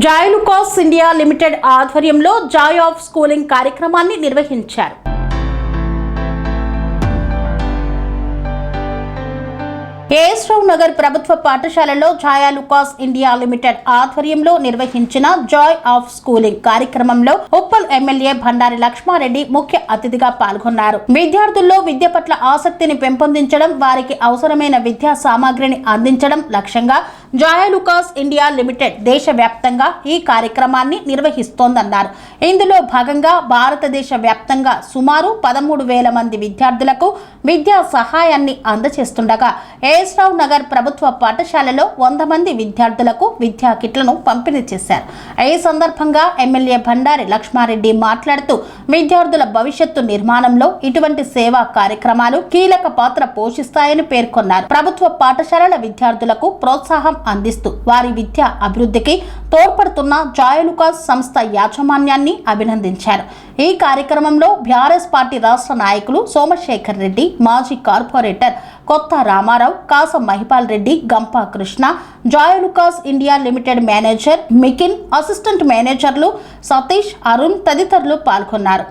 Joy Lucas India limited ఆధ్వర్యంలో Joy of schooling కార్యక్రమాన్ని నిర్వహించారు. ఏఎస్ రావు నగర్ ప్రభుత్వ పాఠశాలలో జాయ్ లుకాస్ ఇండియా లిమిటెడ్ ఆధ్వర్యంలో నిర్వహించిన జాయ్ ఆఫ్ స్కూలింగ్ కార్యక్రమంలో ఉప్పల్ ఎమ్మెల్యే బండారి లక్ష్మారెడ్డి ముఖ్య అతిథిగా పాల్గొన్నారు. విద్యార్థుల్లో విద్య పట్ల ఆసక్తిని పెంపొందించడం, వారికి అవసరమైన విద్యా సామాగ్రిని అందించడం లక్ష్యంగా జాయ్ లుకాస్ ఇండియా లిమిటెడ్ దేశవ్యాప్తంగా ఈ కార్యక్రమాన్ని నిర్వహిస్తోందన్నారు. ఇందులో భాగంగా భారతదేశ వ్యాప్తంగా సుమారు 13,000 మంది విద్యార్థులకు విద్యా సహాయాన్ని అందజేస్తుండగా ఏఎస్ రావు నగర్ ప్రభుత్వ పాఠశాలలో 100 మంది విద్యార్థులకు విద్యా కిట్లను పంపిణీ చేశారు. ఈ సందర్భంగా ఎమ్మెల్యే బండారి లక్ష్మారెడ్డి మాట్లాడుతూ విద్యార్థుల భవిష్యత్తు నిర్మాణంలో ఇటువంటి సేవా కార్యక్రమాలు కీలక పాత్ర పోషిస్తాయని పేర్కొన్నారు. ప్రభుత్వ పాఠశాలల విద్యార్థులకు ప్రోత్సాహం అందిస్తూ వారి విద్యా అభివృద్ధికి తోడ్పడుతున్న జాయ్ లుకాస్ సంస్థ యాజమాన్యాన్ని అభినందించారు. ఈ కార్యక్రమంలో బీఆర్ఎస్ పార్టీ రాష్ట్ర నాయకులు సోమశేఖర్ రెడ్డి, మాజీ corporator Kotha Ramarao, Kasam Mahipal Reddy, Gampa Krishna, Joy Lucas India limited manager మికిన్, అసిస్టెంట్ మేనేజర్లు సతీష్, అరుణ్ తదితరులు పాల్గొన్నారు.